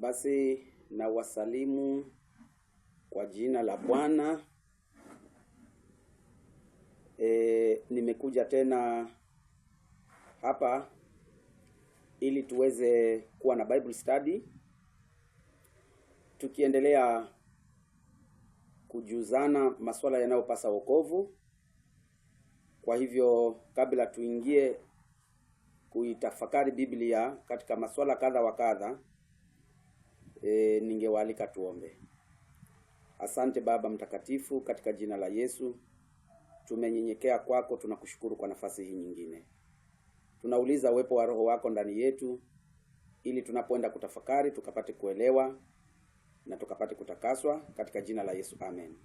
Basi na wasalimu kwa jina la Bwana. Nimekuja tena hapa ili tuweze kuwa na Bible study, tukiendelea kujuzana masuala yanayopasa wokovu. Kwa hivyo kabla tuingie kuitafakari Biblia katika masuala kadha wa kadha, ningewaalika tuombe. Asante Baba mtakatifu, katika jina la Yesu tumenyenyekea kwako, tunakushukuru kwa nafasi hii nyingine. Tunauliza uwepo wa Roho wako ndani yetu ili tunapoenda kutafakari tukapate kuelewa na tukapate kutakaswa, katika jina la Yesu, amen.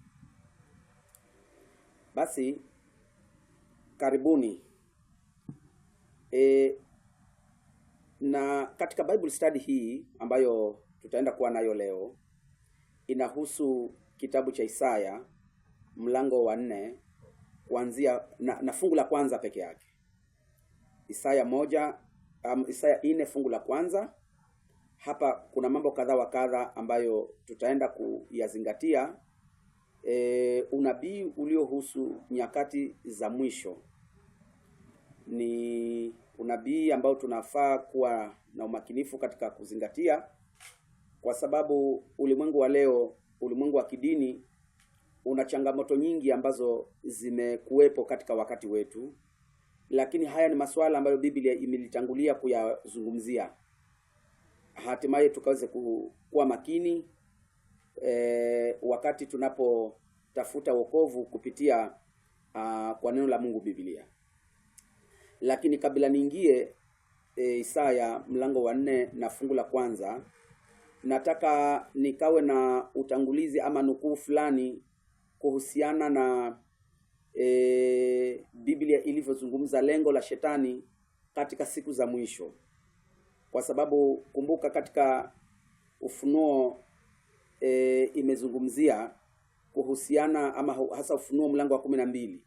Basi karibuni. Na katika Bible study hii ambayo tutaenda kuwa nayo leo, inahusu kitabu cha Isaya mlango wa 4 kuanzia na fungu la kwanza peke yake. Isaya 4 fungu la kwanza. Hapa kuna mambo kadha wa kadha ambayo tutaenda kuyazingatia. Unabii uliohusu nyakati za mwisho. Ni unabii ambao tunafaa kuwa na umakinifu katika kuzingatia, kwa sababu ulimwengu wa leo, ulimwengu wa kidini, una changamoto nyingi ambazo zimekuwepo katika wakati wetu, lakini haya ni masuala ambayo Biblia imelitangulia kuyazungumzia. Hatimaye tukaweze kuwa makini wakati tunapotafuta wokovu kupitia kwa neno la Mungu, Biblia. Lakini kabla niingie Isaya mlango wa 4 na fungu la kwanza, nataka nikawe na utangulizi ama nukuu fulani kuhusiana na Biblia ilivyozungumza lengo la shetani katika siku za mwisho. Kwa sababu kumbuka, katika Ufunuo imezungumzia kuhusiana, ama hasa Ufunuo mlango wa 12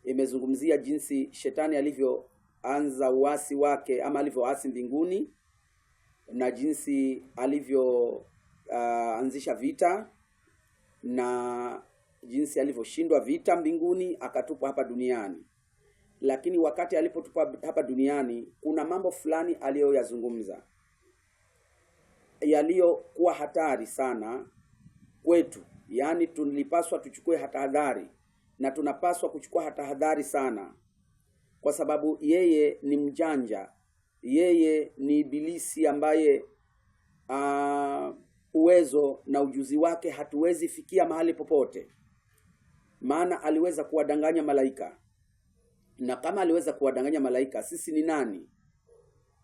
imezungumzia jinsi shetani alivyoanza uasi wake, ama alivyoasi mbinguni, na jinsi alivyoanzisha vita, na jinsi alivyoshindwa vita mbinguni akatupwa hapa duniani. Lakini wakati alipotupwa hapa duniani, kuna mambo fulani aliyoyazungumza yaliyokuwa hatari sana kwetu. Yaani tulipaswa tuchukue tahadhari, na tunapaswa kuchukua tahadhari sana, kwa sababu yeye ni mjanja. Yeye ni ibilisi ambaye uwezo na ujuzi wake hatuwezi fikia mahali popote. Maana aliweza kuwadanganya malaika. Na kama aliweza kuwadanganya malaika, sisi ni nani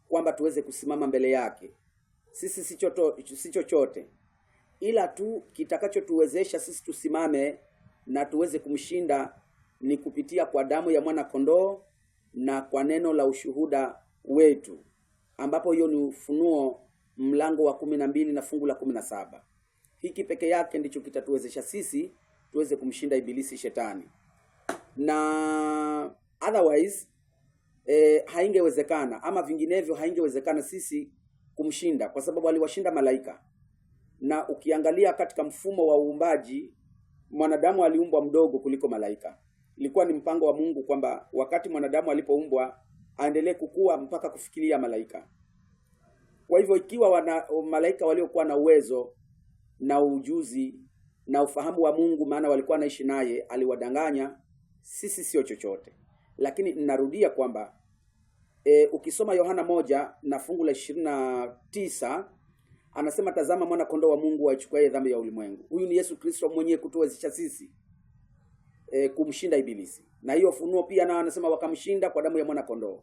kwamba tuweze kusimama mbele yake? Sisi si chochote, ila tu kitakachotuwezesha sisi tusimame na tuweze kumshinda ni kupitia kwa damu ya mwana kondoo na kwa neno la ushuhuda wetu, ambapo hiyo ni Ufunuo mlango wa 12 na fungu la 17. Hiki peke yake ndicho kitatuwezesha sisi tuweze kumshinda ibilisi shetani. Na otherwise haingewezekana, ama vinginevyo haingewezekana sisi kumshinda, kwa sababu aliwashinda malaika. Na ukiangalia katika mfumo wa uumbaji, mwanadamu aliumbwa mdogo kuliko malaika. Ilikuwa ni mpango wa Mungu kwamba wakati mwanadamu alipoumbwa aendelee kukua mpaka kufikiria malaika. Kwa hivyo ikiwa malaika waliokuwa na uwezo na ujuzi na ufahamu wa Mungu, maana walikuwa naishi naye, aliwadanganya, sisi sio chochote. Lakini ninarudia kwamba ukisoma Yohana 1 na fungu la 29, anasema, tazama mwana kondoo wa Mungu aichukuaye dhambi ya ulimwengu. Huyu ni Yesu Kristo mwenyewe kutuwezesha sisi kumshinda ibilisi. Na hiyo Ufunuo pia nao anasema wakamshinda kwa damu ya mwana kondoo.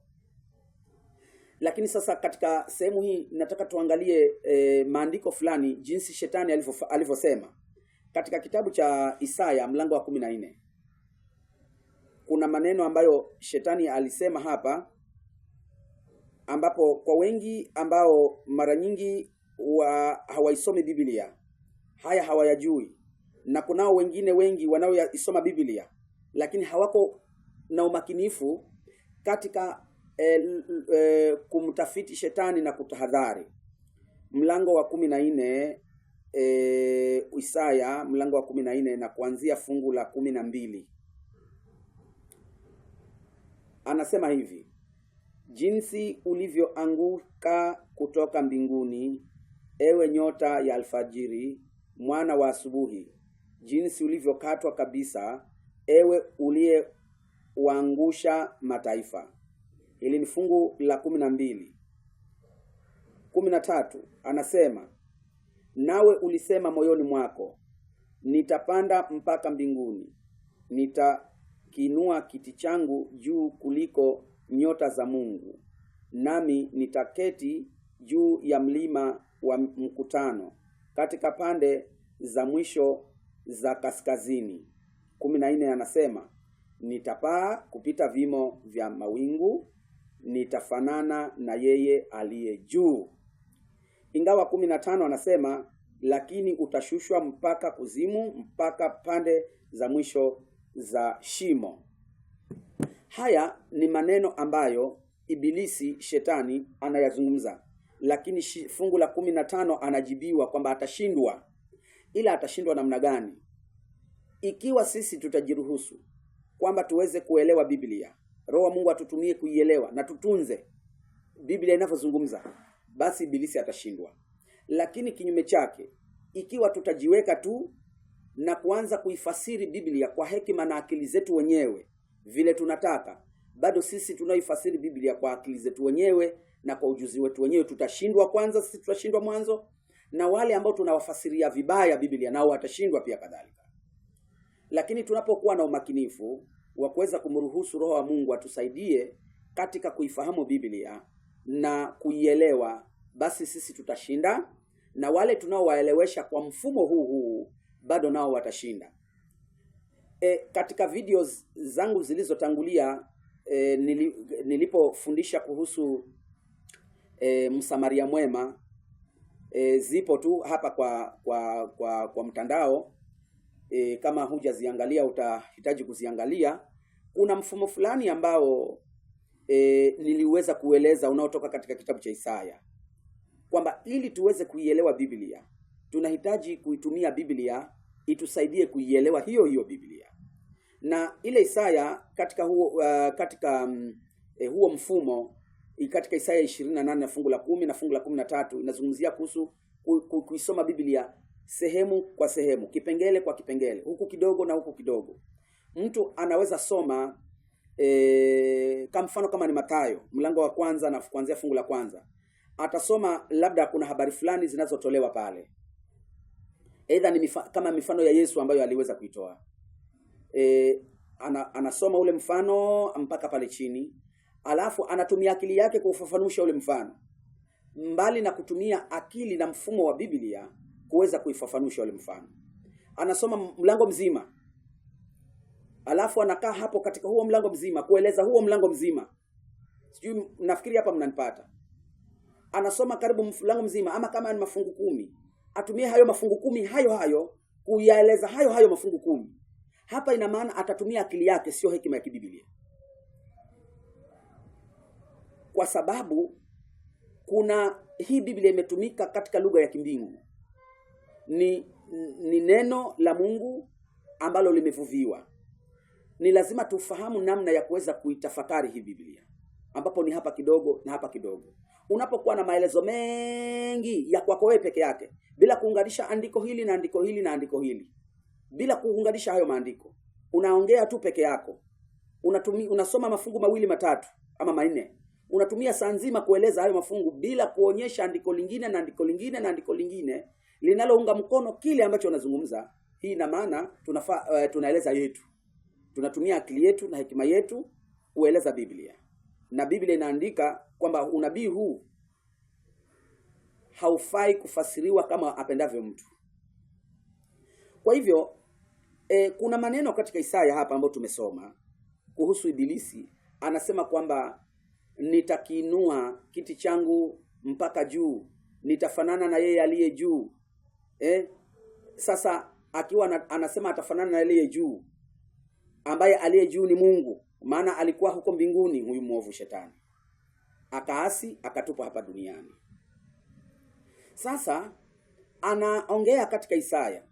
Lakini sasa katika sehemu hii nataka tuangalie maandiko fulani, jinsi shetani alivyosema. Katika kitabu cha Isaya mlango wa 14 kuna maneno ambayo shetani alisema hapa, ambapo kwa wengi ambao mara nyingi hawaisomi Biblia, haya hawayajui. Na kunao wengine wengi wanaoisoma Biblia lakini hawako na umakinifu katika kumtafiti shetani na kutahadhari. mlango wa 14, Isaya mlango wa 14 na kuanzia fungu la 12. Anasema hivi: jinsi ulivyoanguka kutoka mbinguni, ewe nyota ya alfajiri, mwana wa asubuhi, jinsi ulivyokatwa kabisa, ewe uliyewaangusha mataifa. Hili ni fungu la 12. 13 anasema, nawe ulisema moyoni mwako, nitapanda mpaka mbinguni, nitakiinua kiti changu juu kuliko nyota za Mungu, nami nitaketi juu ya mlima wa mkutano, katika pande za mwisho za kaskazini. 14 anasema, nitapaa kupita vimo vya mawingu, nitafanana na yeye aliye juu. Ingawa 15 anasema, lakini utashushwa mpaka kuzimu, mpaka pande za mwisho za shimo. Haya ni maneno ambayo Ibilisi, shetani, anayazungumza. Lakini fungu la 15 anajibiwa kwamba atashindwa. Ila atashindwa namna gani? Ikiwa sisi tutajiruhusu kwamba tuweze kuelewa Biblia, Roho wa Mungu atutumie kuielewa na tutunze Biblia inavyozungumza, basi Ibilisi atashindwa. Lakini kinyume chake, ikiwa tutajiweka tu na kuanza kuifasiri Biblia kwa hekima na akili zetu wenyewe vile tunataka, bado sisi tunaifasiri Biblia kwa akili zetu wenyewe na kwa ujuzi wetu wenyewe, tutashindwa. Kwanza sisi tutashindwa mwanzo, na wale ambao tunawafasiria vibaya Biblia nao watashindwa pia kadhalika. Lakini tunapokuwa na umakinifu wa kuweza kumruhusu Roho wa Mungu atusaidie katika kuifahamu Biblia na kuielewa, basi sisi tutashinda, na wale tunaowaelewesha kwa mfumo huu bado nao watashinda. Katika videos zangu zilizotangulia, nilipofundisha kuhusu Msamaria mwema, zipo tu hapa kwa mtandao. Kama hujaziangalia utahitaji kuziangalia. Kuna mfumo fulani ambao niliweza kueleza unaotoka katika kitabu cha Isaya, kwamba ili tuweze kuielewa Biblia tunahitaji kuitumia Biblia itusaidie kuielewa hiyo Biblia. Na ile Isaya katika huo mfumo, katika Isaya 28 fungu la 10 na fungu la 13 inazungumzia kuhusu kuisoma Biblia sehemu kwa sehemu, kipengele kwa kipengele, huku kidogo na huku kidogo. Mtu anaweza soma kama mfano, kama ni Mathayo mlango wa kwanza na kuanzia fungu la kwanza, atasoma labda kuna habari fulani zinazotolewa pale, aidha ni kama mifano ya Yesu ambayo aliweza kuitoa. Anasoma ule mfano mpaka pale chini, alafu anatumia akili yake kuufafanusha ule mfano, mbali na kutumia akili na mfumo wa Biblia kuweza kuifafanusha ule mfano. Anasoma mlango mzima, alafu anakaa hapo katika huo mlango mzima kueleza huo mlango mzima. Sijui nafikiri hapa mnanipata. Anasoma karibu mlango mzima, ama kama ni mafungu 10, atumie hayo mafungu 10 hayo kuyaeleza hayo mafungu 10. Hapa ina maana atatumia akili yake, sio hekima ya kibiblia. Kwa sababu kuna hii Biblia imetumika katika lugha ya kimbingu. Ni neno la Mungu ambalo limevuviwa. Ni lazima tufahamu namna ya kuweza kuitafakari hii Biblia, ambapo ni hapa kidogo na hapa kidogo. Unapokuwa na maelezo mengi ya kwako wewe peke yake, bila kuunganisha andiko hili na andiko hili na andiko hili, bila kuunganisha hayo maandiko, unaongea tu peke yako, unasoma mafungu 2 matatu ama 4, unatumia saa nzima kueleza hayo mafungu bila kuonyesha andiko lingine na andiko lingine na andiko lingine linalounga mkono kile ambacho unazungumza. Hii ina maana tunaeleza yetu, tunatumia akili yetu na hekima yetu kueleza Biblia. Na Biblia inaandika kwamba unabii huu haufai kufasiriwa kama apendavyo mtu. Kwa hivyo kuna maneno katika Isaya hapa ambayo tumesoma kuhusu Ibilisi. Anasema kwamba nitakiinua kiti changu mpaka juu, nitafanana na yeye aliye juu. Sasa akiwa anasema atafanana na aliye juu, ambaye aliye juu ni Mungu, maana alikuwa huko mbinguni huyu mwovu shetani, akaasi akatupa hapa duniani. Sasa anaongea katika Isaya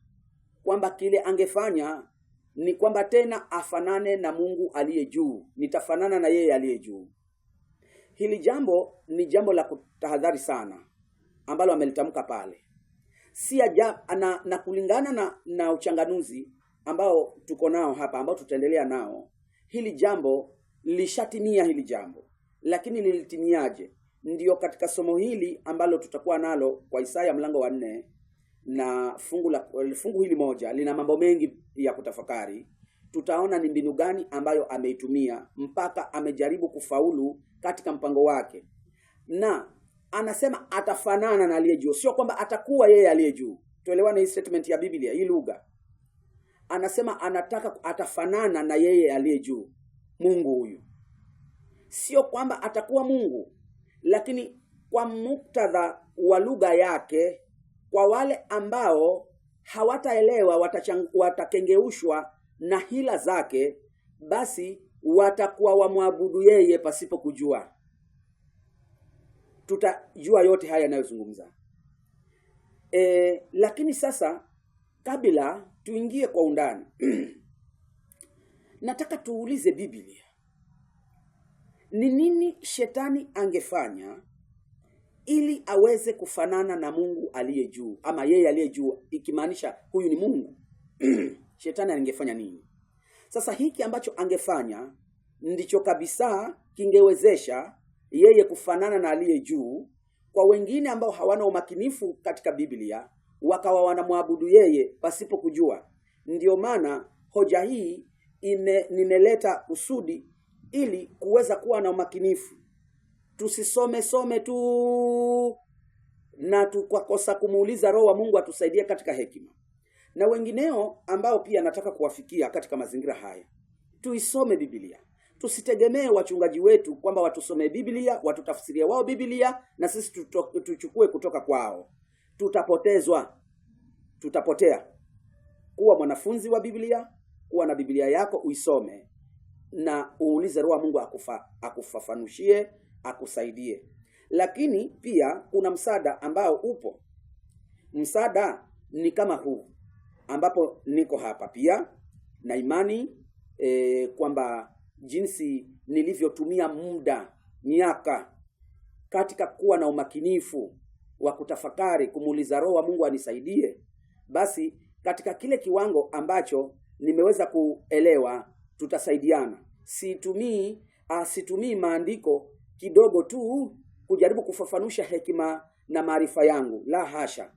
kwamba kile angefanya ni kwamba tena afanane na Mungu aliye juu. Nitafanana na yeye aliye juu. Hili jambo ni jambo la kutahadhari sana ambalo amelitamka pale. Si na kulingana na uchanganuzi ambao tuko nao hapa, ambao tutaendelea nao, hili jambo lishatimia hili jambo. Lakini lilitimiaje? Ndiyo katika somo hili ambalo tutakuwa nalo kwa Isaya mlango wa 4, na fungu hili moja lina mambo mengi ya kutafakari. Tutaona ni mbinu gani ambayo ameitumia mpaka amejaribu kufaulu katika mpango wake. Na anasema atafanana na aliye juu, sio kwamba atakuwa yeye aliye juu. Tuelewane hii statement ya Biblia, hii lugha. Anasema anataka atafanana na yeye aliye juu, Mungu huyu. Sio kwamba atakuwa Mungu, lakini kwa muktadha wa lugha yake, kwa wale ambao hawataelewa, watakengeushwa na hila zake, basi watakuwa wamwabudu yeye pasipo kujua. Tutajua yote haya yanayozungumza. Lakini sasa kabla tuingie kwa undani nataka tuulize Biblia, ni nini shetani angefanya ili aweze kufanana na Mungu aliye juu, ama yeye aliye juu, ikimaanisha huyu ni Mungu? Shetani angefanya nini? Sasa hiki ambacho angefanya ndicho kabisa kingewezesha yeye kufanana na aliye juu. Kwa wengine ambao hawana umakinifu katika Biblia, wakawa wanamwabudu yeye pasipo kujua. Ndio maana hoja hii nimeleta kusudi ili kuweza kuwa na umakinifu. Tusisome tu na tukakosa kumuuliza Roho wa Mungu atusaidie katika hekima. Na wengineo ambao pia nataka kuwafikia katika mazingira haya, tuisome Biblia. Tusitegemee wachungaji wetu kwamba watusome Biblia, watutafsirie wao Biblia na sisi tuchukue kutoka kwao. Tutapotezwa. Tutapotea. Kuwa mwanafunzi wa Biblia, kuwa na Biblia yako uisome na uulize Roho wa Mungu akufafanushie, akusaidie. Lakini pia kuna msaada ambao upo. Msaada ni kama huu ambapo niko hapa pia na imani kwamba jinsi nilivyotumia miaka katika kuwa na umakinifu wa kutafakari, kumuuliza Roho wa Mungu anisaidie, basi katika kile kiwango ambacho nimeweza kuelewa tutasaidiana. Situmii maandiko kidogo tu kujaribu kufafanusha hekima na maarifa yangu, la hasha.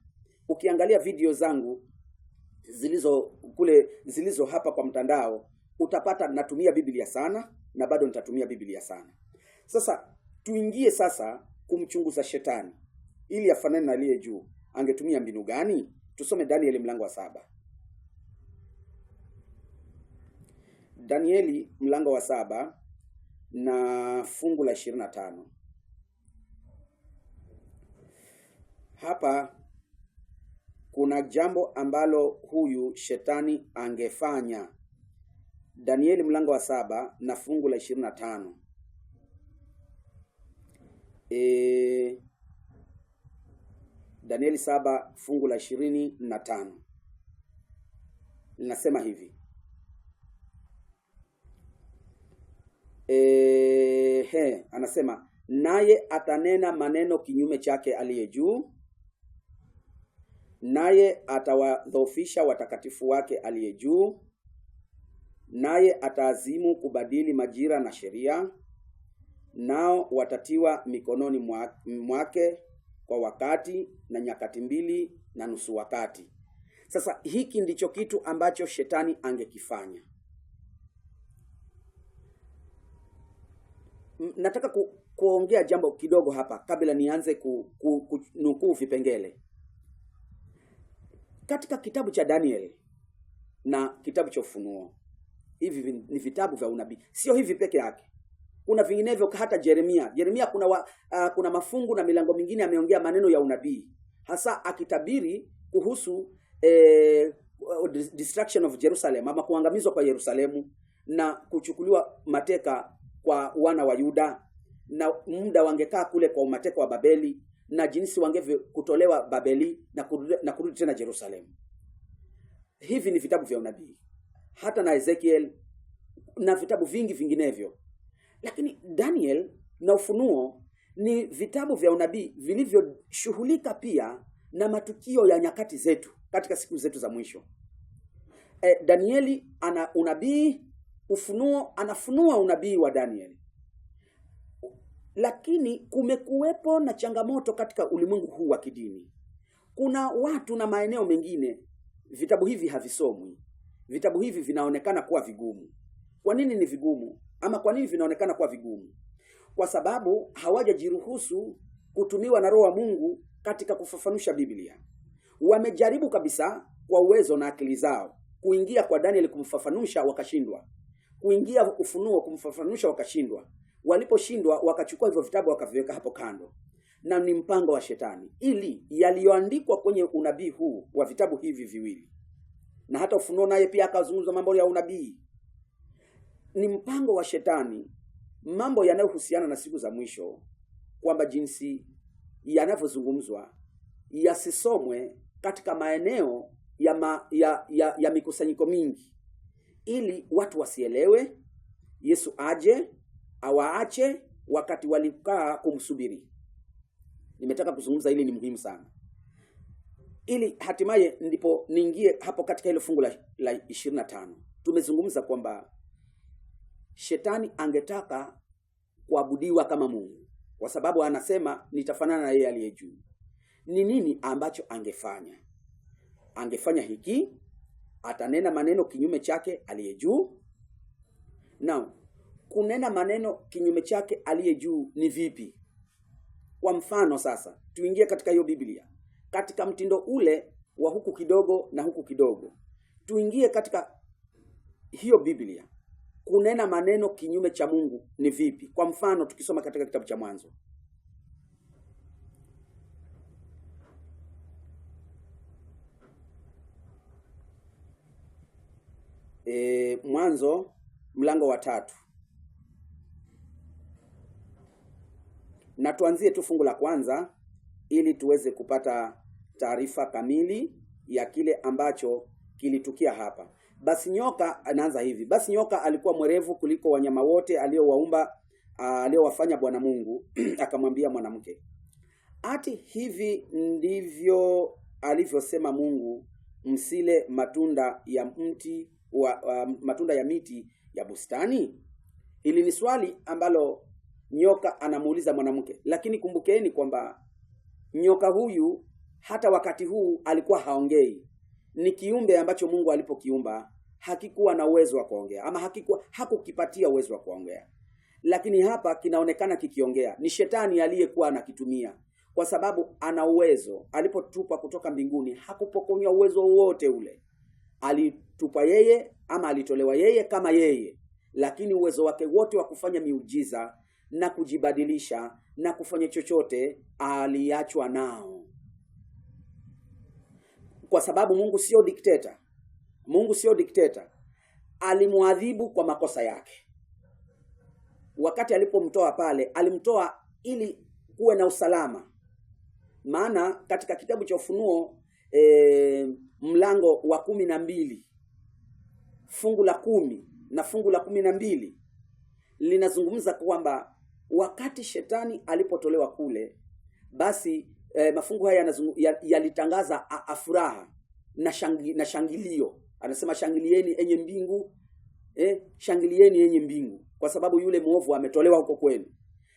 Ukiangalia video zangu zilizo hapa kwa mtandao, utapata natumia Biblia sana na bado nitatumia Biblia sana. Sasa tuingie sasa kumchunguza shetani ili afanane na aliye juu. Angetumia mbinu gani? Tusome Danieli mlango wa 7. Danieli mlango wa 7 na fungu la 25. Hapa kuna jambo ambalo huyu shetani angefanya. Danieli mlango wa 7 na fungu la 25. Danieli 7 fungu la 25. Linasema hivi. Anasema, naye atanena maneno kinyume chake aliye juu, naye atawadhoofisha watakatifu wake aliye juu, naye ataazimu kubadili majira na sheria, nao watatiwa mikononi mwake kwa wakati na nyakati 2 na nusu wakati. Sasa hiki ndicho kitu ambacho shetani angekifanya. Nataka kuongea jambo kidogo hapa kabla nianze kunukuu vipengele. Katika kitabu cha Daniel na kitabu cha Ufunuo, hivi ni vitabu vya unabii. Sio hivi peke yake. Kuna vinginevyo, hata Yeremia kuna mafungu na milango mingine ameongea maneno ya unabii, hasa akitabiri kuhusu destruction of Jerusalem, ama kuangamizwa kwa Yerusalemu na kuchukuliwa mateka kwa wana wa Yuda, na muda wangekaa kule kwa umateka wa Babeli, na jinsi wangevyo kutolewa Babeli na kurudi tena Yerusalemu. Hivi ni vitabu vya unabii, hata na Ezekiel na vitabu vingi vinginevyo. Lakini Daniel na Ufunuo ni vitabu vya unabii vilivyoshughulika pia na matukio ya nyakati zetu katika siku zetu za mwisho. Danieli ana unabii, Ufunuo anafunua unabii wa Danieli. Lakini kumekuwepo na changamoto katika ulimwengu huu wa kidini. Kuna watu na maeneo mengine vitabu hivi havisomwi. Vitabu hivi vinaonekana kuwa vigumu. Kwa nini ni vigumu? Ama kwa nini vinaonekana kuwa vigumu? Kwa sababu hawajajiruhusu kutumiwa na Roho wa Mungu katika kufafanusha Biblia. Wamejaribu kabisa kwa uwezo na akili zao kuingia kwa Daniel kumfafanusha, wakashindwa. Kuingia Ufunuo kumfafanusha, wakashindwa. Waliposhindwa, wakachukua hivyo vitabu wakaviweka hapo kando. Na ni mpango wa Shetani ili yaliyoandikwa kwenye unabii huu wa vitabu hivi viwili, na hata Ufunuo naye pia akazungumza mambo ya unabii. Ni mpango wa Shetani, mambo yanayohusiana na siku za mwisho, kwamba jinsi yanavyozungumzwa yasisomwe katika maeneo ya mikusanyiko mingi, ili watu wasielewe Yesu aje awaache wakati walikaa kumsubiri. Nimetaka kuzungumza hili, ni muhimu sana, ili hatimaye ndipo niingie hapo katika hilo fungu la 25. Tumezungumza kwamba Shetani angetaka kuabudiwa kama Mungu, kwa sababu anasema nitafanana na yeye aliye juu. Ni nini ambacho angefanya? Angefanya hiki, atanena maneno kinyume chake aliye juu. Na kunena maneno kinyume chake aliye juu ni vipi? Kwa mfano sasa, tuingie katika hiyo Biblia, katika mtindo ule wa huku kidogo na huku kidogo. Tuingie katika hiyo Biblia, kunena maneno kinyume cha Mungu ni vipi? Kwa mfano, tukisoma katika kitabu cha Mwanzo. Mwanzo mlango wa 3. Na tuanzie tu fungu la kwanza ili tuweze kupata taarifa kamili ya kile ambacho kilitukia hapa. Basi nyoka, anaanza hivi: basi nyoka alikuwa mwerevu kuliko wanyama wote aliowaumba, aliowafanya Bwana Mungu. Akamwambia mwanamke, ati hivi ndivyo alivyosema Mungu, msile matunda ya mti matunda ya miti ya bustani? Hili ni swali ambalo nyoka anamuuliza mwanamke. Lakini kumbukeni kwamba nyoka huyu hata wakati huu alikuwa haongei. Ni kiumbe ambacho Mungu alipokiumba hakikuwa na uwezo wa kuongea, ama hakukipatia uwezo wa kuongea. Lakini hapa kinaonekana kikiongea. Ni Shetani aliyekuwa anakitumia, kwa sababu ana uwezo. Alipotupa kutoka mbinguni hakupokonywa uwezo wote ule. Alitupa yeye, ama alitolewa yeye kama yeye, lakini uwezo wake wote wa kufanya miujiza na kujibadilisha na kufanya chochote aliachwa nao. Kwa sababu Mungu sio dikteta. Mungu sio dikteta. Alimuadhibu kwa makosa yake. Wakati alipomtoa pale, alimtoa ili kuwe na usalama. Maana katika kitabu cha Ufunuo mlango wa 12 fungu la 10 na fungu la 12 linazungumza kwamba wakati Shetani alipotolewa kule, basi mafungu haya yalitangaza furaha na shangilio. Anasema shangilieni enye mbingu, shangilieni enye mbingu, kwa sababu yule muovu ametolewa huko kwenu.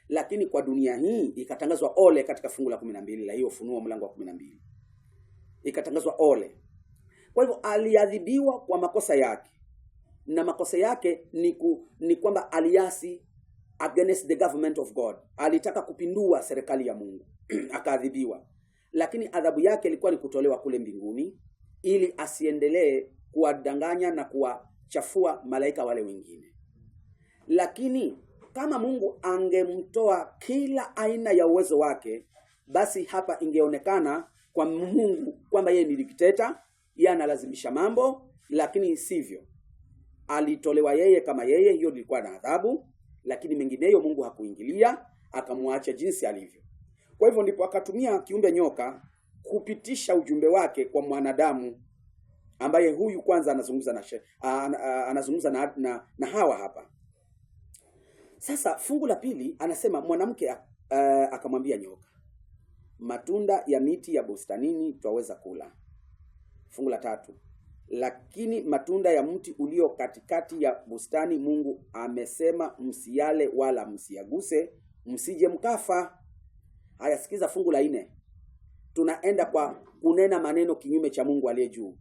Lakini kwa dunia hii ikatangazwa ole katika fungu la 12 la hiyo Ufunuo mlango wa 12. Ikatangazwa ole. Kwa hivyo aliadhibiwa kwa makosa yake. Na makosa yake ni kwamba aliasi against the government of God. Alitaka kupindua serikali ya Mungu. Akaadhibiwa. Lakini adhabu yake ilikuwa ni kutolewa kule mbinguni, ili asiendelee kuwadanganya na kuwachafua malaika wale wengine. Lakini kama Mungu angemtoa kila aina ya uwezo wake, basi hapa ingeonekana kwa Mungu kwamba yeye ni dikteta, yeye analazimisha mambo. Lakini sivyo. Alitolewa yeye kama yeye, hiyo ilikuwa na adhabu, lakini mengineyo Mungu hakuingilia, akamwacha jinsi alivyo. Kwa hivyo ndipo akatumia kiumbe nyoka kupitisha ujumbe wake kwa mwanadamu, ambaye huyu kwanza anazungumza na Hawa hapa. Sasa fungu la pili anasema mwanamke akamwambia nyoka, matunda ya miti ya bustanini twaweza kula. Fungu la tatu, lakini matunda ya mti ulio katikati ya bustani Mungu amesema msiale wala msiaguse, msije mkafa. Haya, sikiza fungu la 4. Tunaenda kwa kunena maneno kinyume cha Mungu aliye juu.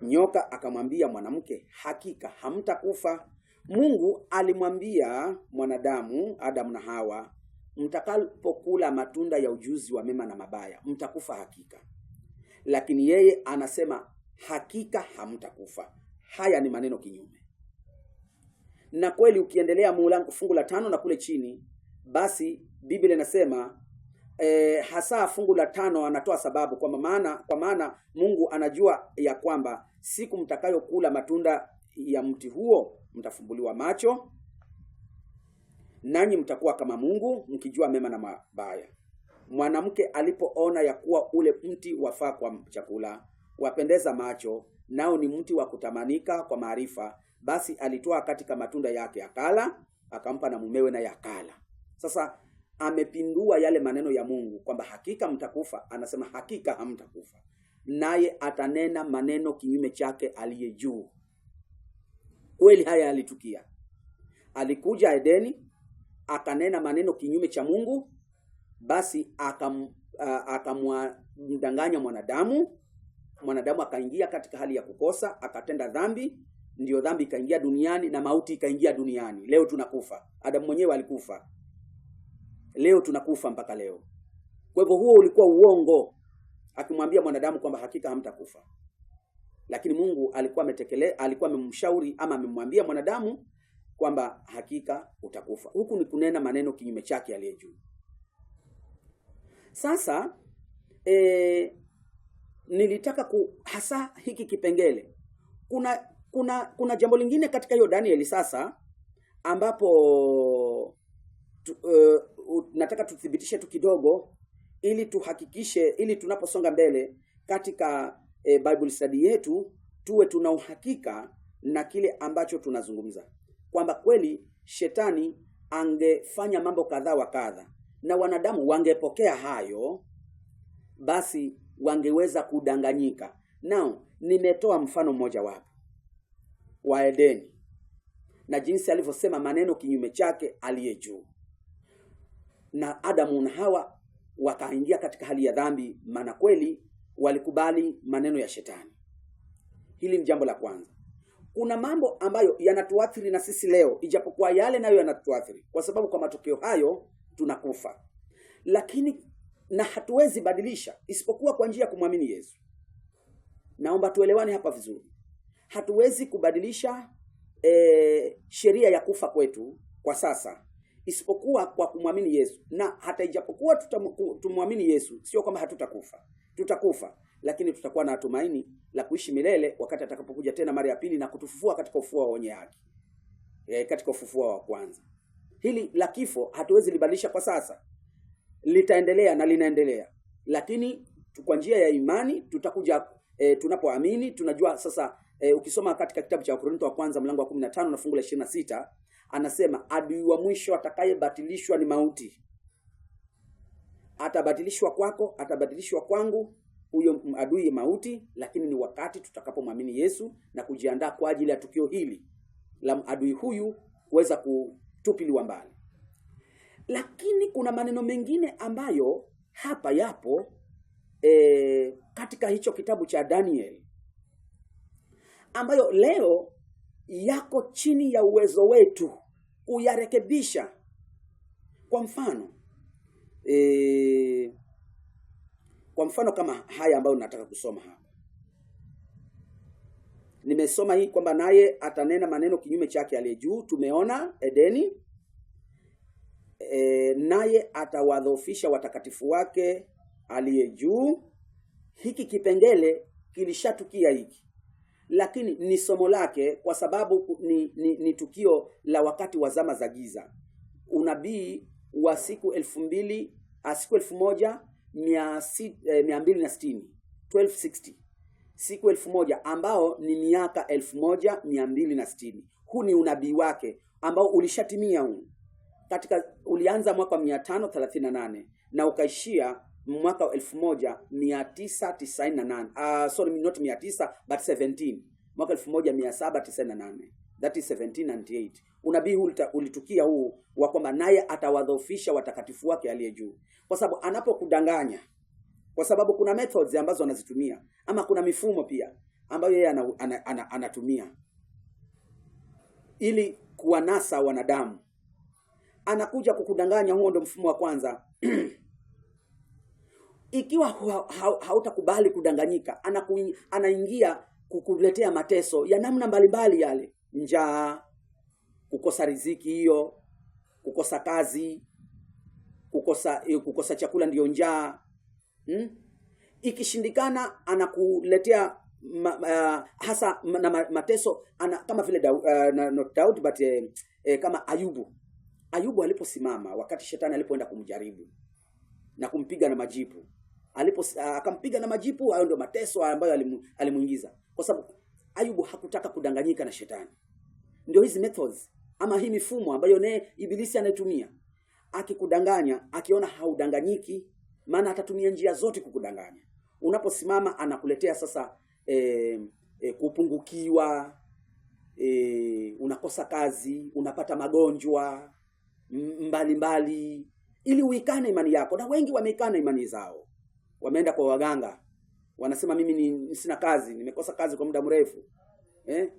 Nyoka akamwambia mwanamke, hakika hamtakufa. Mungu alimwambia mwanadamu, Adamu na Hawa, mtakapokula matunda ya ujuzi wa mema na mabaya mtakufa hakika. Lakini yeye anasema hakika hamtakufa. Haya ni maneno kinyume. Na kweli ukiendelea fungu la 5 na kule chini, basi Biblia inasema hasa fungu la 5 anatoa sababu kwa maana Mungu anajua ya kwamba siku mtakayokula matunda ya mti huo mtafumbuliwa macho, nanyi mtakuwa kama Mungu mkijua mema na mabaya. Mwanamke alipoona ya kuwa ule mti wafaa kwa chakula, wapendeza macho, nao ni mti wa kutamanika kwa maarifa, basi alitoa katika matunda yake akala, akampa na mumewe na yakala. Sasa amepindua yale maneno ya Mungu kwamba hakika mtakufa, anasema hakika hamtakufa. Naye atanena maneno kinyume chake aliye juu. Kweli haya alitukia. Alikuja Edeni, akanena maneno kinyume cha Mungu, basi akamdanganya mwanadamu. Mwanadamu akaingia katika hali ya kukosa, akatenda dhambi, ndio dhambi ikaingia duniani na mauti ikaingia duniani. Leo tunakufa. Adamu mwenyewe alikufa. Leo tunakufa mpaka leo. Kwa hivyo huo ulikuwa uongo, akimwambia mwanadamu kwamba hakika hamtakufa. Lakini Mungu alikuwa amemshauri ama amemwambia mwanadamu kwamba hakika utakufa. Huku ni kunena maneno kinyume chake aliye juu. Sasa nilitaka hasa hiki kipengele. Kuna jambo lingine katika hiyo Danieli sasa ambapo nataka tuthibitishe tu kidogo ili tuhakikishe, ili tunaposonga mbele katika Bible study yetu tuwe tuna uhakika na kile ambacho tunazungumza, kwamba kweli shetani angefanya mambo kadhaa wa kadha na wanadamu wangepokea hayo, basi wangeweza kudanganyika. Now nimetoa mfano mmoja wapo wa Edeni na jinsi alivyosema maneno kinyume chake aliye juu, na Adamu na Hawa wakaingia katika hali ya dhambi, maana kweli walikubali maneno ya shetani. Hili ni jambo la kwanza. Kuna mambo ambayo yanatuathiri na sisi leo, ijapokuwa yale nayo yanatuathiri, kwa sababu kwa matokeo hayo tunakufa. Lakini na hatuwezi badilisha isipokuwa kwa njia ya kumwamini Yesu. Naomba tuelewane hapa vizuri. Hatuwezi kubadilisha sheria ya kufa kwetu kwa sasa isipokuwa kwa kumwamini Yesu. Na hata ijapokuwa tumwamini Yesu, sio kwamba hatutakufa. Tutakufa, lakini tutakuwa na tumaini la kuishi milele wakati atakapokuja tena mara ya pili na kutufufua katika ufufuo wa wenye haki. Katika ufufuo wa kwanza. Hili la kifo hatuwezi libadilisha kwa sasa. Litaendelea na linaendelea. Lakini kwa njia ya imani tutakuja, tunapoamini tunajua sasa. Ukisoma katika kitabu cha Wakorintho wa kwanza mlango wa 15 na fungu la 26, anasema adui wa mwisho atakayebatilishwa ni mauti. Atabatilishwa kwako, atabatilishwa kwangu, huyo adui mauti, lakini ni wakati tutakapomwamini Yesu na kujiandaa kwa ajili ya tukio hili la adui huyu kuweza kutupiliwa mbali. Lakini kuna maneno mengine ambayo hapa yapo katika hicho kitabu cha Daniel, ambayo leo yako chini ya uwezo wetu kuyarekebisha. Kwa mfano kama haya ambayo nataka kusoma hapa. Nimesoma hii kwamba naye atanena maneno kinyume chake aliye juu. Tumeona Edeni. Naye atawadhoofisha watakatifu wake aliye juu. Hiki kipengele kilishatukia hiki, lakini ni somo lake kwa sababu ni tukio la wakati wa zama za giza. Unabii wa siku 2000 siku 1260, 1260, siku 1000 ambao ni miaka 1260. Huu ni unabii wake ambao ulishatimia huu. Ulianza mwaka 538 na ukaishia mwaka 1998. Sorry, not 900 but 17, mwaka 1798. That is 1798. Unabii huu ulitukia huu wa kwamba naye atawadhoofisha watakatifu wake aliye juu. Kwa sababu anapokudanganya, kwa sababu kuna methods ambazo anazitumia, ama kuna mifumo pia ambayo yeye anatumia ili kuwanasa wanadamu. Anakuja kukudanganya, huo ndio mfumo wa kwanza. Ikiwa hautakubali kudanganyika, anaingia kukuletea mateso ya namna mbalimbali yale. Njaa, kukosa riziki hiyo, kukosa kazi, kukosa chakula ndiyo njaa. Ikishindikana anakuletea hasa mateso kama vile not Daud but kama Ayubu aliposimama wakati shetani alipoenda kumjaribu na kumpiga na majipu. Akampiga na majipu, hayo ndio mateso ambayo alimuingiza. Kwa sababu Ayubu hakutaka kudanganyika na shetani. Ndio hizi methods ama hii mifumo ambayo naye ibilisi anaitumia. Akikudanganya, akiona haudanganyiki, maana atatumia njia zote kukudanganya. Unaposimama anakuletea sasa kupungukiwa, unakosa kazi, unapata magonjwa mbalimbali ili uikane imani yako. Na wengi wameikana imani zao. Wameenda kwa waganga. Wanasema mimi sina kazi, nimekosa kazi kwa muda mrefu.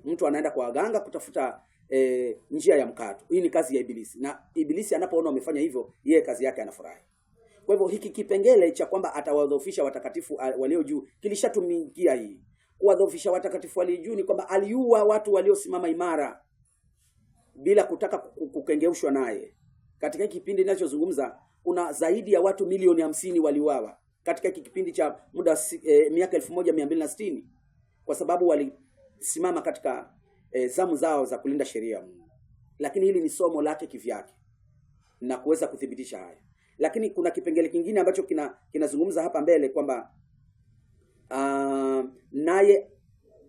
Mtu anaenda kwa waganga kutafuta njia ya mkato. Hii ni kazi ya ibilisi. Na ibilisi anapoona umefanya hivyo, yeye kazi yake anafurahi. Kwa hivyo hiki kipengele cha kwamba atawadhoofisha watakatifu walio juu kilishatumikia hii. Kuwadhoofisha watakatifu walio juu ni kwamba aliua watu waliosimama imara bila kutaka kukengeushwa naye. Katika kipindi ninachozungumza kuna zaidi ya watu milioni 50 waliuawa katika kipindi cha muda miaka 1260 kwa sababu walisimama katika zamu zao za kulinda sheria ya Mungu. Lakini hili ni somo lake kivyake na kuweza kuthibitisha haya. Lakini kuna kipengele kingine ambacho kinazungumza hapa mbele kwamba naye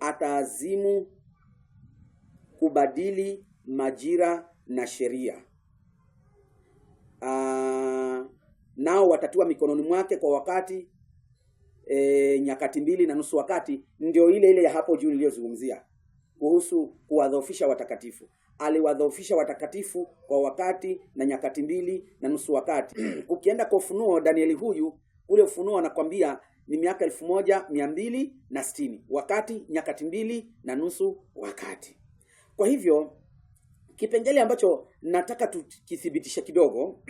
ataazimu kubadili majira na sheria. Nao watatua mikononi mwake kwa wakati nyakati 2.5 wakati. Ndio ile ya hapo juu niliyozungumzia kuhusu kuwadhoofisha watakatifu. Aliwadhoofisha watakatifu kwa wakati na nyakati 2.5 wakati. Ukienda kwa Ufunuo, Danieli huyu, ule Ufunuo anakwambia ni miaka 1260 wakati, nyakati 2.5 wakati. Kwa hivyo kipengele ambacho nataka tukithibitisha kidogo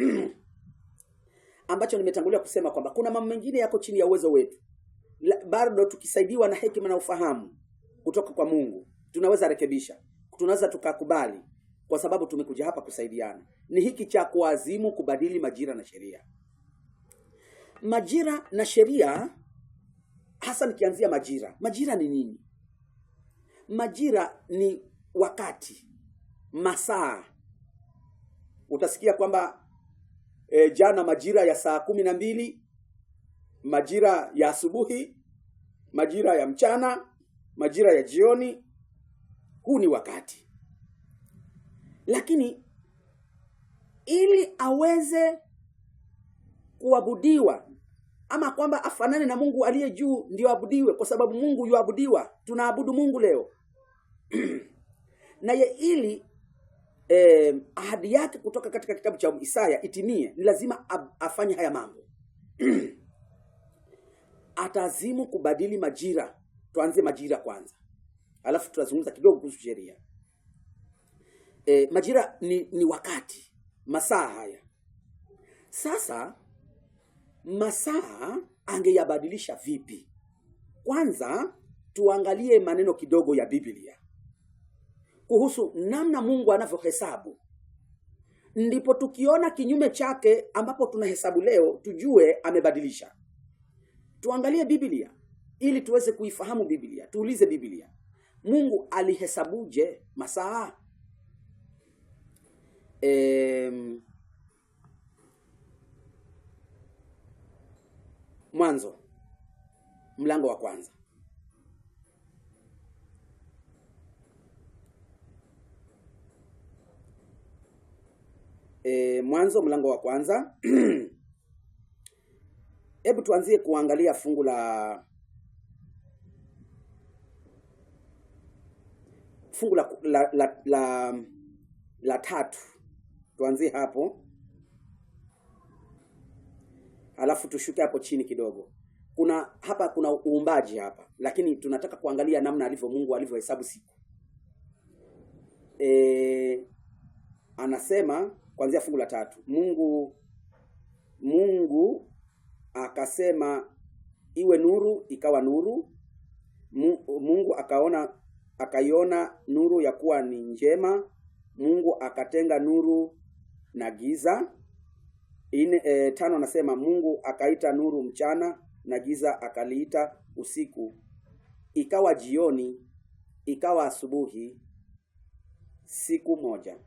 ambacho nimetangulia kusema kwamba kuna mambo mengine yako chini ya uwezo wetu. Bado tukisaidiwa na hekima na ufahamu kutoka kwa Mungu, tunaweza rekebisha. Tunaweza tukakubali kwa sababu tumekuja hapa kusaidiana. Ni hiki cha kuazimu kubadili majira na sheria. Majira na sheria, hasa nikianzia majira. Majira ni nini? Majira ni wakati, masaa. Utasikia kwamba jana majira ya saa 12, majira ya asubuhi, majira ya mchana, majira ya jioni. Huu ni wakati. Lakini ili aweze kuabudiwa ama kwamba afanane na Mungu aliye juu ndio abudiwe, kwa sababu Mungu yuabudiwa. Tunaabudu Mungu leo. Na ili ahadi yake kutoka katika kitabu cha Isaya itimie, ni lazima afanye haya mambo. Atazimu kubadili majira. Tuanze majira kwanza, alafu tutazungumza kidogo kuhusu sheria. Majira ni wakati, masaa haya. Sasa masaa angeyabadilisha vipi? Kwanza tuangalie maneno kidogo ya Biblia kuhusu namna Mungu anavyohesabu. Ndipo tukiona kinyume chake ambapo tunahesabu leo, tujue amebadilisha. Tuangalie Biblia ili tuweze kuifahamu Biblia. Tuulize Biblia, Mungu alihesabuje masaa? Mwanzo mlango wa kwanza. Mwanzo mlango wa kwanza. Hebu tuanzie kuangalia fungu la tatu. Tuanzie hapo, alafu tushuke hapo chini kidogo. Kuna uumbaji hapa, lakini tunataka kuangalia namna Mungu alivyohesabu siku. Anasema kuanzia fungu la tatu. Mungu akasema iwe nuru, ikawa nuru. Mungu akaiona nuru ya kuwa ni njema. Mungu akatenga nuru na giza. Tano anasema Mungu akaita nuru mchana na giza akaliita usiku. Ikawa jioni, ikawa asubuhi, siku moja.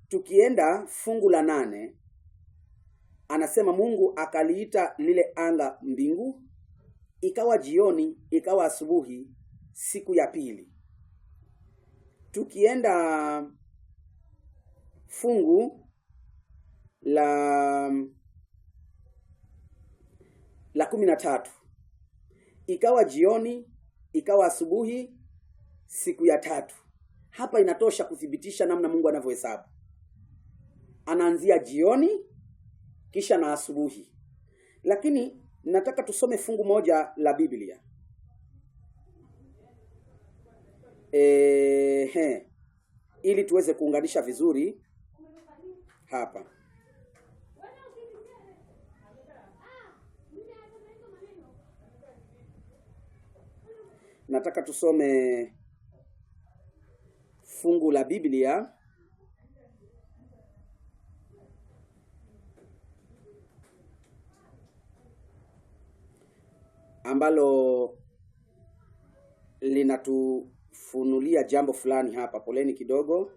Tukienda fungu la 8, anasema Mungu akaliita lile anga mbingu. Ikawa jioni, ikawa asubuhi, siku ya pili. Tukienda fungu la 13, ikawa jioni, ikawa asubuhi, siku ya tatu. Hapa inatosha kuthibitisha namna Mungu anavyohesabu. Anaanzia jioni kisha na asubuhi. Lakini nataka tusome fungu moja la Biblia. Ili tuweze kuunganisha vizuri hapa. Nataka tusome fungu la Biblia ambalo linatufunulia jambo fulani hapa. Poleni kidogo.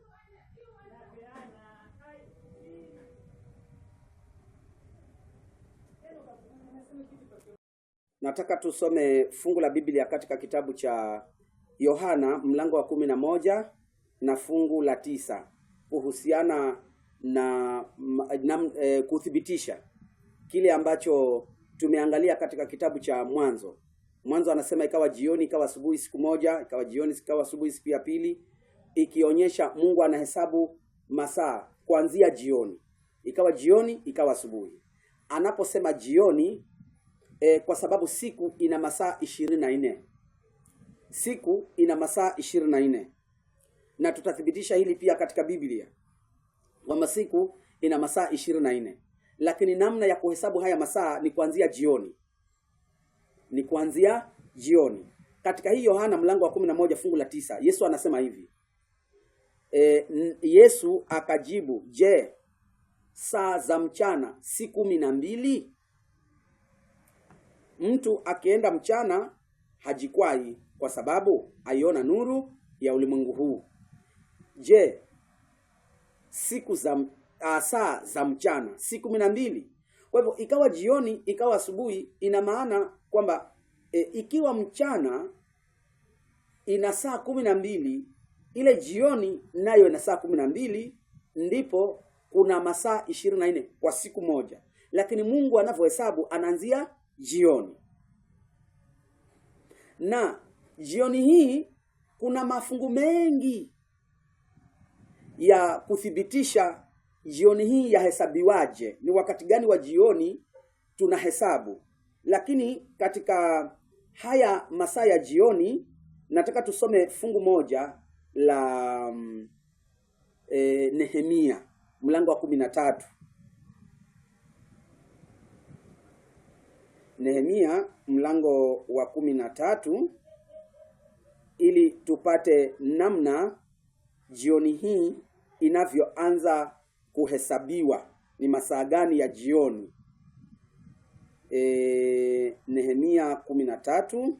Nataka tusome fungu la Biblia katika kitabu cha Yohana mlango wa 11 na fungu la 9 kuhusiana na kuthibitisha kile ambacho tumeangalia katika kitabu cha Mwanzo. Mwanzo anasema ikawa jioni, ikawa asubuhi, siku moja. Ikawa jioni, ikawa asubuhi, siku ya pili, ikionyesha Mungu anahesabu masaa kuanzia jioni. Ikawa jioni, ikawa asubuhi. Anaposema jioni, kwa sababu siku ina masaa 24. Siku ina masaa 24. Na tutathibitisha hili pia katika Biblia, kwamba siku ina masaa 24. Lakini namna ya kuhesabu haya masaa ni kuanzia jioni. Ni kuanzia jioni. Katika hii Yohana mlango wa 11 fungu la 9, Yesu anasema hivi. Yesu akajibu, "Je, saa za mchana si 12? Mtu akienda mchana hajikwai, kwa sababu aiona nuru ya ulimwengu huu. Je, siku za saa za mchana si 12?" Kwa hivyo ikawa jioni, ikawa asubuhi, ina maana kwamba ikiwa mchana ina saa 12, ile jioni nayo ina saa 12, ndipo kuna masaa 24 kwa siku moja. Lakini Mungu anavyohesabu anaanzia jioni. Na jioni hii kuna mafungu mengi ya kuthibitisha jioni hii yahesabiwaje, ni wakati gani wa jioni tunahesabu. Lakini katika haya masaa ya jioni nataka tusome fungu moja la Nehemia mlango wa 13. Nehemia mlango wa 13, ili tupate namna jioni hii inavyoanza kuhesabiwa, ni masaa gani ya jioni. Nehemia 13,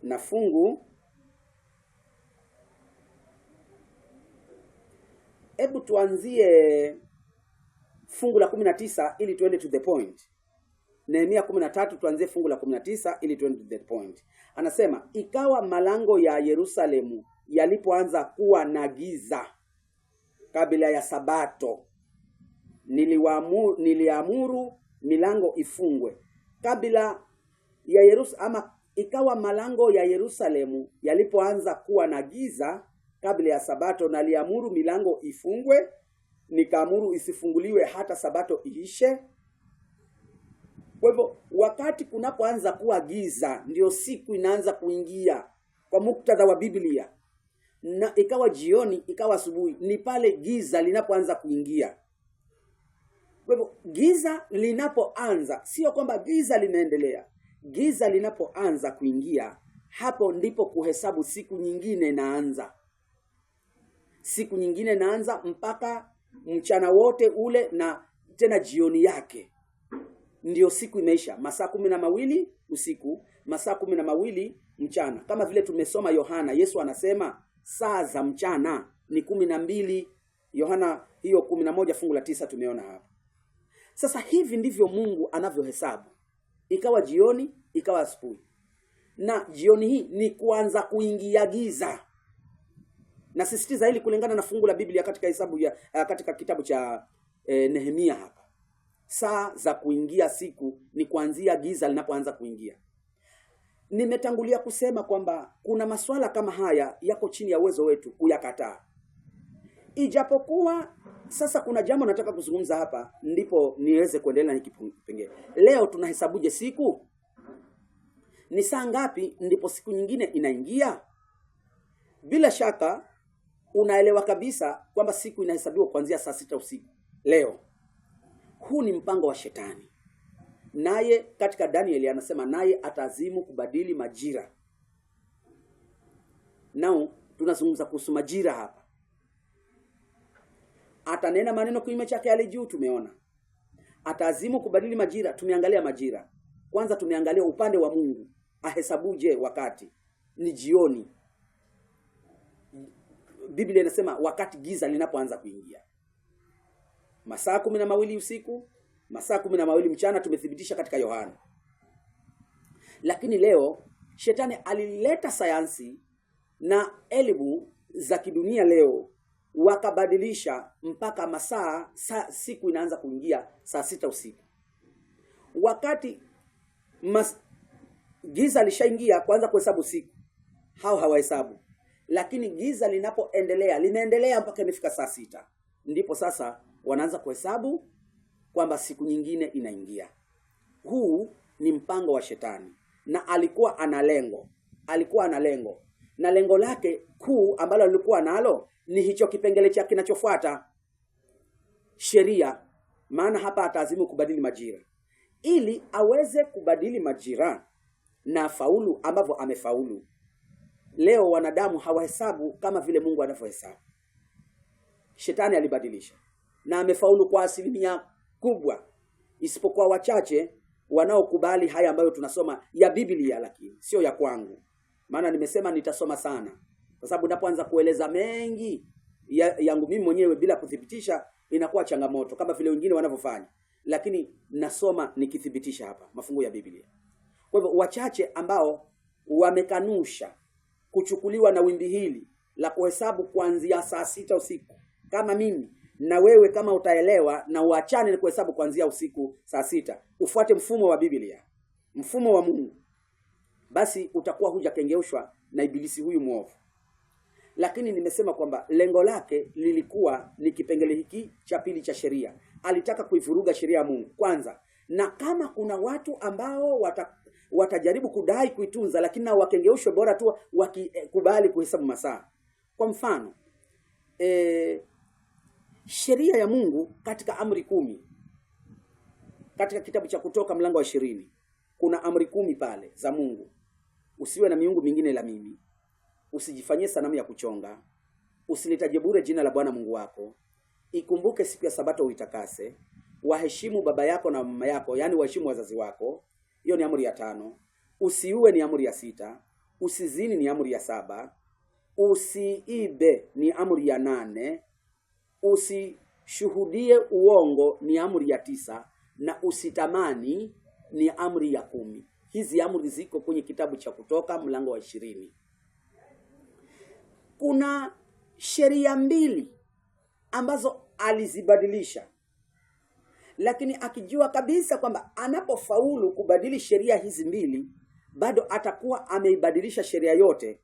na fungu Hebu tuanzie fungu la 19 ili tuende to the point. Nehemia 13 tuanzie fungu la 19 ili tuende to the point. Anasema, ikawa malango ya Yerusalemu yalipoanza kuwa na giza kabla ya Sabato, niliamuru milango ifungwe kabla ya ikawa malango ya Yerusalemu yalipoanza kuwa na giza kabla ya Sabato, naliamuru milango ifungwe, nikaamuru isifunguliwe hata Sabato iishe. Kwa hivyo wakati kunapoanza kuwa giza ndio siku inaanza kuingia kwa muktadha wa Biblia. Na ikawa jioni, ikawa asubuhi, ni pale giza linapoanza kuingia. Kwa hivyo giza linapoanza, sio kwamba giza linaendelea. Giza linapoanza kuingia, hapo ndipo kuhesabu siku nyingine inaanza. Siku nyingine inaanza mpaka mchana wote ule na tena jioni yake. Ndio siku imeisha. Masaa 12 usiku, masaa 12 mchana. Kama vile tumesoma Yohana, Yesu anasema saa za mchana ni 12. Yohana hiyo 11 fungu la 9 tumeona hapa. Sasa hivi ndivyo Mungu anavyohesabu. Ikawa jioni, ikawa asubuhi. Na jioni hii ni kuanza kuingia giza. Na sisitiza hili kulingana na fungu la Biblia katika hesabu ya katika kitabu cha Nehemia hapa. Saa za kuingia siku ni kuanzia giza linapoanza kuingia. Nimetangulia kusema kwamba kuna masuala kama haya yako chini ya uwezo wetu kuyakataa. Ijapokuwa sasa kuna jambo nataka kuzungumza hapa ndipo niweze kuendelea na hiki kipengele. Leo tunahesabuje siku? Ni saa ngapi ndipo siku nyingine inaingia? Bila shaka unaelewa kabisa kwamba siku inahesabiwa kuanzia saa 6 usiku. Leo huu ni mpango wa shetani. Naye katika Danieli anasema naye atazimu kubadili majira. Nao tunazungumza kuhusu majira hapa. Atanena maneno kinyume chake yale juu, tumeona. Atazimu kubadili majira, tumeangalia majira. Kwanza tumeangalia upande wa Mungu. Ahesabuje wakati? Ni jioni. Biblia inasema wakati giza linapoanza kuingia. Masaa 12 usiku, masaa 12 mchana tumethibitisha katika Yohana. Lakini leo shetani alileta sayansi na elimu za kidunia leo wakabadilisha mpaka masaa siku inaanza kuingia saa 6 usiku. Wakati giza lishaingia kuanza kuhesabu siku, hao hawahesabu. Lakini giza linapoendelea, linaendelea mpaka inafika saa 6. Ndipo sasa wanaanza kuhesabu kwamba siku nyingine inaingia. Huu ni mpango wa shetani na alikuwa ana lengo. Na lengo lake kuu ambalo alikuwa nalo ni hicho kipengele cha kinachofuata, sheria. Maana hapa atazimu kubadili majira. Ili aweze kubadili majira na faulu ambavyo amefaulu. Leo wanadamu hawahesabu kama vile Mungu anavyohesabu. Shetani alibadilisha na amefaulu kwa asilimia kubwa, isipokuwa wachache wanaokubali haya ambayo tunasoma ya Biblia, lakini sio ya kwangu. Maana nimesema nitasoma sana, kwa sababu ninapoanza kueleza mengi yangu mimi mwenyewe bila kuthibitisha inakuwa changamoto kama vile wengine wanavyofanya. Lakini nasoma nikithibitisha hapa mafungu ya Biblia. Kwa hivyo wachache ambao wamekanusha kuchukuliwa na wimbi hili la kuhesabu kuanzia saa 6 usiku, kama mimi na wewe, kama utaelewa na uachane na kuhesabu kuanzia usiku saa 6, ufuate mfumo wa Biblia, mfumo wa Mungu, basi utakuwa hujakengeushwa na ibilisi huyu mwovu. Lakini nimesema kwamba lengo lake lilikuwa ni kipengele hiki cha pili cha sheria. Alitaka kuivuruga sheria ya Mungu kwanza. Na kama kuna watu ambao watajaribu kudai kuitunza, lakini nao wakengeushwe, bora tu wakikubali kuhesabu masaa. Kwa mfano, sheria ya Mungu katika amri 10. Katika kitabu cha Kutoka mlango wa 20, kuna amri 10 pale za Mungu. Usiwe na miungu mingine ila mimi. Usijifanyie sanamu ya kuchonga. Usilitaje bure jina la Bwana Mungu wako. Ikumbuke siku ya Sabato uitakase. Waheshimu baba yako na mama yako, yani waheshimu wazazi wako. Hiyo ni amri ya 5. Usiue ni amri ya 6. Usizini ni amri ya 7. Usiibe ni amri ya 8. usishuhudie uongo ni amri ya 9, na usitamani ni amri ya 10. Hizi amri ziko kwenye kitabu cha Kutoka mlango wa 20. Kuna sheria 2 ambazo alizibadilisha, lakini akijua kabisa kwamba anapofaulu kubadili sheria hizi 2 bado atakuwa ameibadilisha sheria yote,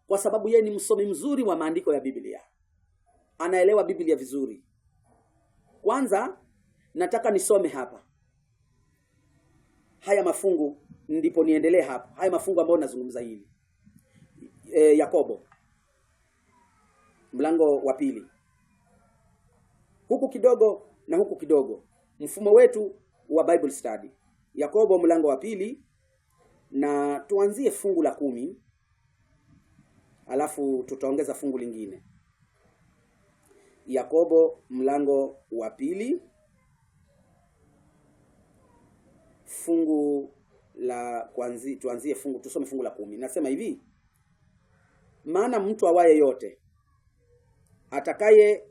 kwa sababu yeye ni msomi mzuri wa maandiko ya Biblia, anaelewa Biblia vizuri. Kwanza nataka nisome hapa haya mafungu, ndipo niendelee hapa. Haya mafungu ambayo nazungumza hili, Yakobo mlango wa 2, huku kidogo na huku kidogo, mfumo wetu wa Bible study. Yakobo mlango wa 2, na tuanzie fungu la 10, alafu tutaongeza fungu lingine. Yakobo mlango wa 2, fungu la tuanzie tusome fungu la 10. Nasema hivi: maana mtu awaye yote atakaye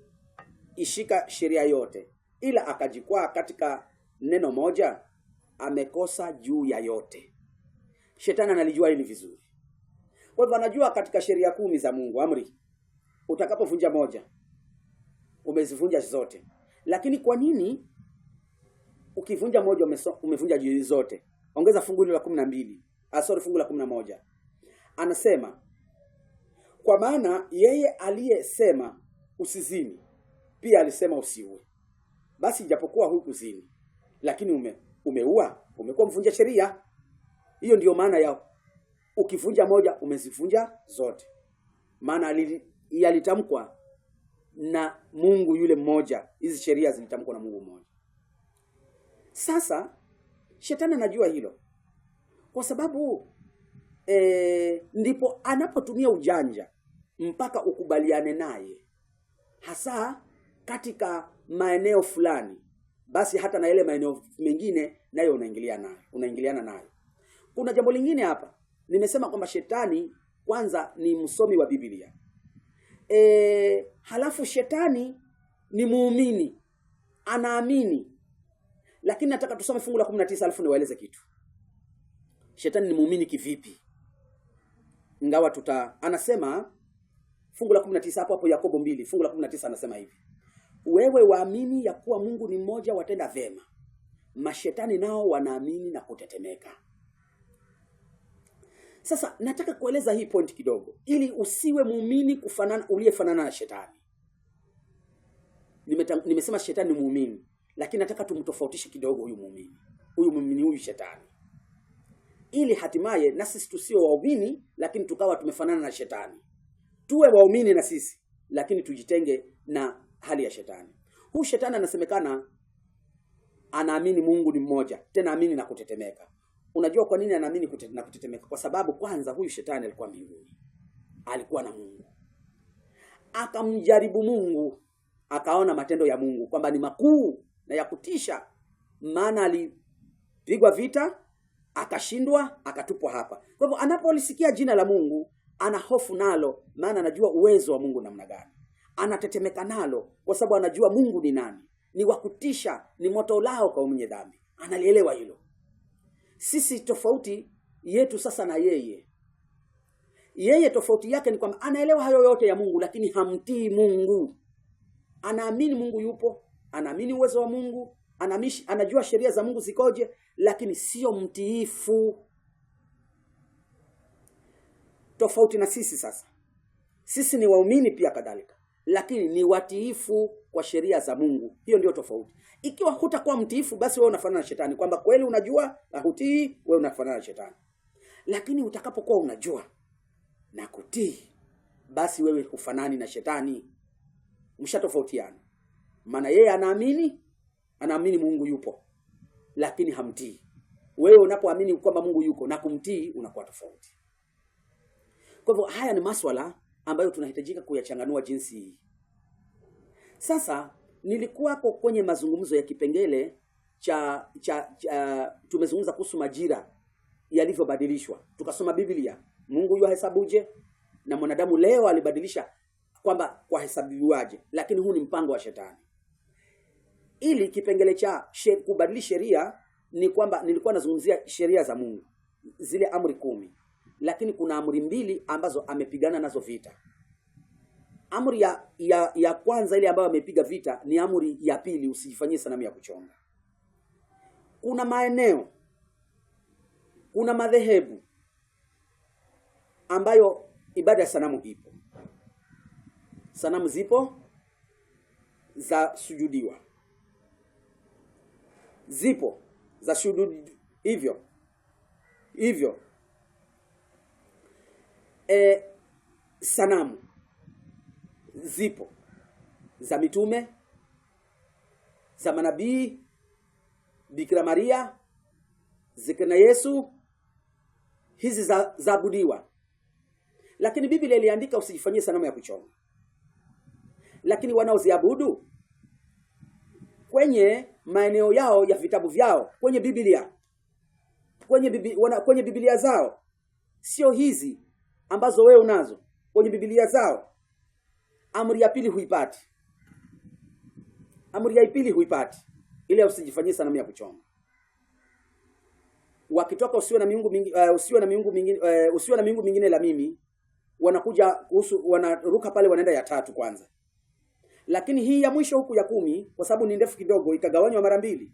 ishika sheria yote, ila akajikwaa katika neno moja, amekosa juu ya yote. Shetani analijua hili vizuri. Kwa hivyo anajua katika sheria 10 za Mungu, amri, utakapovunja moja umezivunja zote. Lakini kwa nini ukivunja moja umevunja zote? Ongeza fungu la 12. Fungu la 11. Anasema, kwa maana yeye aliyesema usizini pia alisema usiue. Basi ijapokuwa hukuzini, lakini umeua, umekuwa mvunja sheria. Hiyo ndiyo maana ya ukivunja moja umezivunja zote. Maana yalitamkwa na Mungu yule mmoja. Hizi sheria zilitamkwa na Mungu mmoja. Sasa shetani anajua hilo, kwa sababu ndipo anapotumia ujanja mpaka ukubaliane naye, hasa katika maeneo fulani. Basi hata na yale maeneo mengine nayo unaingiliana nayo. Kuna jambo lingine hapa. Nimesema kwamba shetani kwanza ni msomi wa Biblia. Halafu shetani ni muumini, anaamini. Lakini nataka tusome fungu la 19 alafu niwaeleze kitu. Shetani ni muumini kivipi? Ingawa anasema fungu la 19 hapo Yakobo 2 fungu la 19 anasema hivi: wewe waamini ya kuwa Mungu ni mmoja, watenda vema. Mashetani nao wanaamini na kutetemeka. Sasa nataka kueleza hii point kidogo, ili usiwe muumini uliyefanana na shetani. Nimesema shetani ni muumini, lakini nataka tumtofautishe kidogo huyu muumini huyu shetani, ili hatimaye na sisi tusio waumini lakini tukawa tumefanana na shetani. Tuwe waumini na sisi, lakini tujitenge na hali ya shetani. Huyu shetani anasemekana anaamini Mungu ni mmoja, tena amini na kutetemeka. Unajua kwa nini anaamini na kutetemeka? Kwa sababu kwanza huyu shetani alikuwa mbinguni, alikuwa na Mungu. Akamjaribu Mungu, akaona matendo ya Mungu kwamba ni makuu na ya kutisha. Maana alipigwa vita, akashindwa, akatupwa hapa. Kwa hivyo anapolisikia jina la Mungu ana hofu nalo, maana anajua uwezo wa Mungu namna gani. Anatetemeka nalo kwa sababu anajua Mungu ni nani, ni wa kutisha, ni moto ulao kwa mwenye dhambi. Analielewa hilo. Sisi tofauti yetu sasa na yeye tofauti yake ni kwamba anaelewa hayo yote ya Mungu, lakini hamtii Mungu. Anaamini Mungu yupo, anaamini uwezo wa Mungu, anajua sheria za Mungu zikoje, lakini sio mtiifu. Tofauti na sisi sasa. Sisi ni waumini pia kadhalika, lakini ni watiifu kwa sheria za Mungu. Hiyo ndio tofauti. Ikiwa hutakuwa mtiifu, basi wewe unafanana na shetani, kwamba kweli unajua na hutii, wewe unafanana na shetani. Lakini utakapokuwa unajua na kutii, basi wewe hufanani na shetani. Mshatofautiana. Maana yeye anaamini Mungu yupo, lakini hamtii. Wewe unapoamini kwamba Mungu yuko na kumtii, unakuwa tofauti. Kwa hivyo haya ni masuala ambayo tunahitajika kuyachanganua jinsi hii. Sasa nilikuwa hapo kwenye mazungumzo ya kipengele tumezungumza kuhusu majira yalivyobadilishwa. Tukasoma Biblia, Mungu yuhesabuje, na mwanadamu leo alibadilisha kwamba kwa hesabiwaje, lakini huu ni mpango wa shetani. Ili kipengele cha kubadili sheria ni kwamba nilikuwa nazungumzia sheria za Mungu, zile amri 10, lakini kuna amri 2 ambazo amepigana nazo vita. Amri ya kwanza ile ambayo amepiga vita ni amri ya pili, usijifanyie sanamu ya kuchonga. Kuna maeneo, kuna madhehebu ambayo ibada ya sanamu ipo. Sanamu zipo za sujudiwa, zipo za shuhudi hivyo sanamu zipo za mitume, za manabii, Bikira Maria, zikana Yesu, hizi za abudiwa. Lakini Biblia iliandika usijifanyie sanamu ya kuchonga. Lakini wanaoziabudu kwenye maeneo yao ya vitabu vyao, kwenye Biblia, kwenye Biblia zao, sio hizi ambazo wewe unazo, kwenye Biblia zao, amri ya pili huipati. Amri ya pili huipati, ile usijifanyie sanamu ya kuchonga. Wakitoka usiwe na miungu mingine, usiwe na miungu mingine la mimi, wanakuja kuhusu, wanaruka pale, wanaenda ya 3 kwanza. Lakini hii ya mwisho huku ya 10, kwa sababu ni ndefu kidogo, ikagawanywa mara 2.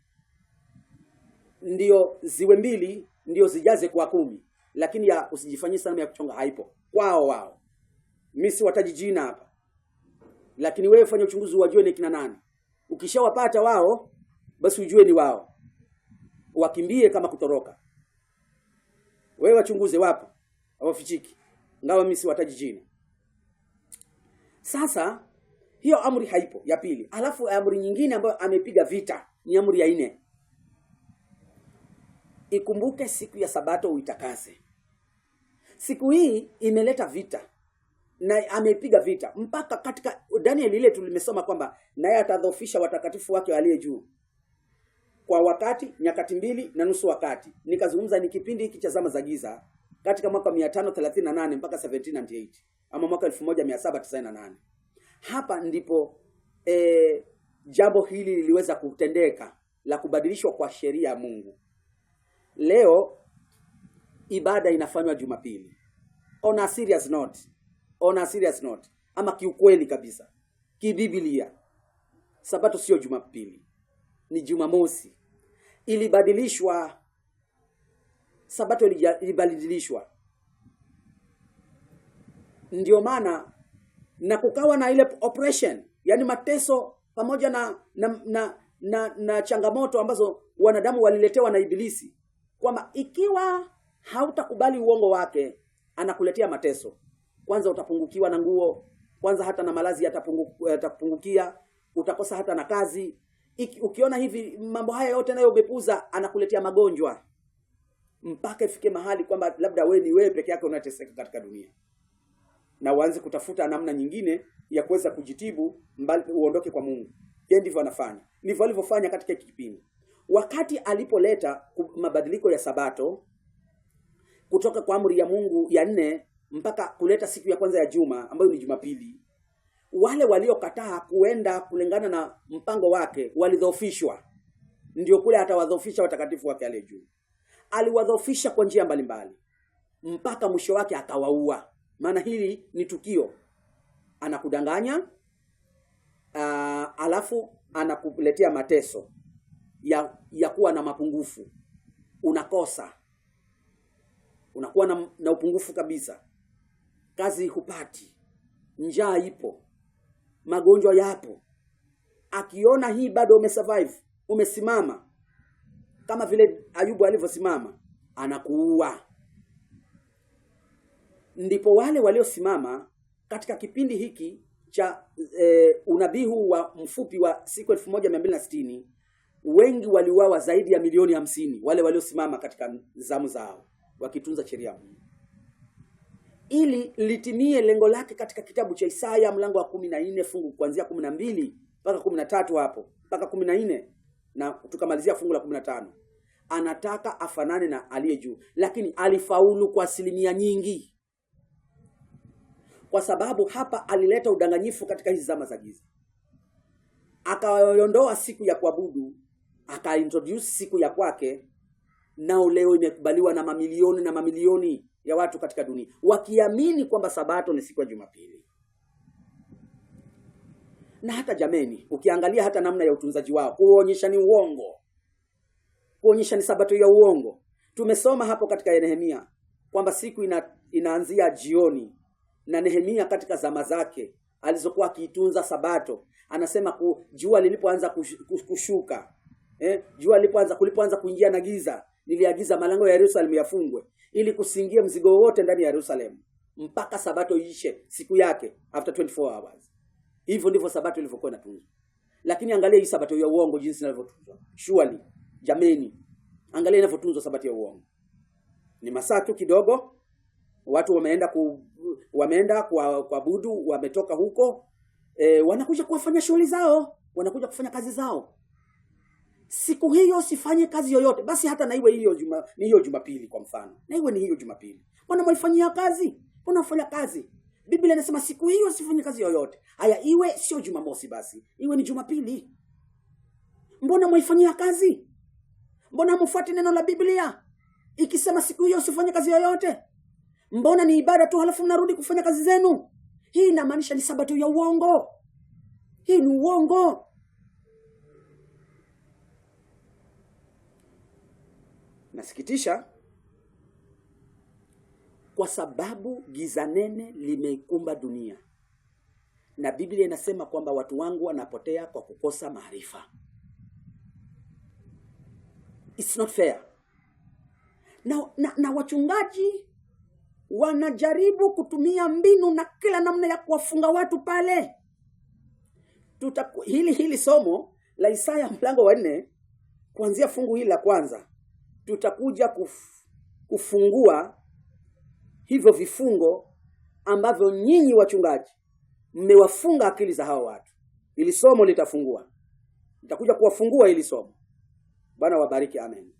Ndio ziwe 2, ndio zijaze kwa 10. Lakini ya usijifanyie sanamu ya kuchonga haipo kwao wao. Mimi siwataji jina hapa. Lakini wewe fanya uchunguzi wajue ni kina nani. Ukishawapata wao, basi ujue ni wao. Wakimbie kama kutoroka. Wewe wachunguze wapo, hawafichiki. Ngawa mimi siwataji jina. Sasa hiyo amri haipo ya pili. Alafu amri nyingine ambayo amepiga vita ni amri ya 4. Ikumbuke siku ya Sabato uitakase. Siku hii imeleta vita na amepiga vita mpaka katika Daniel ile tulimesoma kwamba naye atadhoofisha watakatifu wake walio juu kwa wakati, nyakati 2 na nusu wakati. Nikazungumza ni kipindi hiki cha zama za giza katika mwaka 538 mpaka 1798 ama mwaka 1798. Hapa ndipo jambo hili liliweza kutendeka la kubadilishwa kwa sheria ya Mungu. Leo ibada inafanywa Jumapili. On a serious note. Ama kiukweli kabisa, kibiblia, Sabato sio Jumapili, ni Jumamosi. Ilibadilishwa, Sabato ilibadilishwa. Ndio maana na kukawa na ile oppression, yani mateso pamoja na changamoto ambazo wanadamu waliletewa na Ibilisi, kwamba ikiwa hautakubali uongo wake anakuletea mateso. Kwanza utapungukiwa na nguo, kwanza hata na malazi yatapungukia, utakosa hata na kazi. Ukiona hivi mambo haya yote nayo umepuza, anakuletea magonjwa mpaka ifike mahali kwamba labda wewe peke yake unateseka katika dunia, na uanze kutafuta namna nyingine ya kuweza kujitibu mbali uondoke kwa Mungu. Yeye ndivyo anafanya. Ndivyo alivyofanya katika kipindi. Wakati alipoleta mabadiliko ya Sabato kutoka kwa amri ya Mungu ya 4 mpaka kuleta siku ya kwanza ya juma ambayo ni Jumapili, wale waliokataa kuenda kulingana na mpango wake walidhoofishwa. Ndio kule atawadhoofisha watakatifu wake aliye juu. Aliwadhoofisha kwa njia mbalimbali mpaka mwisho wake akawaua. Maana hili ni tukio. Anakudanganya, alafu anakuletea mateso ya kuwa na mapungufu. Unakosa. Unakuwa na upungufu kabisa. Kazi hupati. Njaa ipo. Magonjwa yapo. Akiona hii bado umesurvive, umesimama kama vile Ayubu alivyosimama, anakuua. Ndipo wale waliosimama katika kipindi hiki cha unabii huu wa mfupi wa siku 1260, wengi waliuawa zaidi ya milioni 50, wale waliosimama katika zamu zao wakitunza sheria. Ili litimie lengo lake katika kitabu cha Isaya mlango wa 14 fungu kuanzia 12 mpaka 13 hapo mpaka 14 na tukamalizia fungu la 15. Anataka afanane na aliye juu, lakini alifaulu kwa asilimia nyingi. kwa sababu hapa alileta udanganyifu katika hizi zama za giza. Akaondoa siku ya kuabudu, akaintroduce siku ya kwake, nao leo imekubaliwa na mamilioni na mamilioni ya watu katika dunia, wakiamini kwamba Sabato ni siku ya Jumapili. Na hata jameni, ukiangalia hata namna ya utunzaji wao, kuonyesha ni uongo, kuonyesha ni Sabato ya uongo. Tumesoma hapo katika Nehemia kwamba siku inaanzia jioni, na Nehemia katika zama zake alizokuwa akiitunza Sabato, anasema jua lilipoanza kushuka, jua kulipoanza kuingia na giza, niliagiza malango ya Yerusalemu yafungwe ili kusingia mzigo wote ndani ya Yerusalemu mpaka Sabato iishe siku yake, after 24 hours. Hivyo ndivyo Sabato ilivyokuwa inatunzwa. Lakini angalia hii Sabato ya uongo jinsi inavyotunzwa. Surely, jameni, angalia inavyotunzwa Sabato ya uongo. Ni masaa tu kidogo, watu wameenda kuabudu, wametoka huko, wanakuja kuwafanya shughuli zao, wanakuja kufanya kazi zao. Siku hiyo sifanye kazi yoyote. Basi hata na iwe hiyo Jumapili kwa mfano, na iwe ni hiyo Jumapili, mbona mwaifanyia kazi? Mbona mfanya kazi? Biblia inasema siku hiyo sifanye kazi yoyote. Haya, iwe sio Jumamosi, basi iwe ni Jumapili. Mbona mwaifanyia kazi? Mbona mfuate neno la Biblia ikisema siku hiyo usifanye kazi yoyote? Mbona ni ibada tu halafu mnarudi kufanya kazi zenu? Hii inamaanisha ni Sabato ya uongo. Hii ni uongo. Nasikitisha kwa sababu giza nene limeikumba dunia, na Biblia inasema kwamba watu wangu wanapotea kwa kukosa maarifa. It's not fair. Na wachungaji wanajaribu kutumia mbinu na kila namna ya kuwafunga watu pale. Hili somo la Isaya mlango wa 4 kuanzia fungu hili la kwanza, tutakuja kufungua hivyo vifungo ambavyo nyinyi wachungaji mmewafunga akili za hao watu. Hili somo litafungua. Nitakuja kuwafungua hili somo. Bwana wabariki, amen.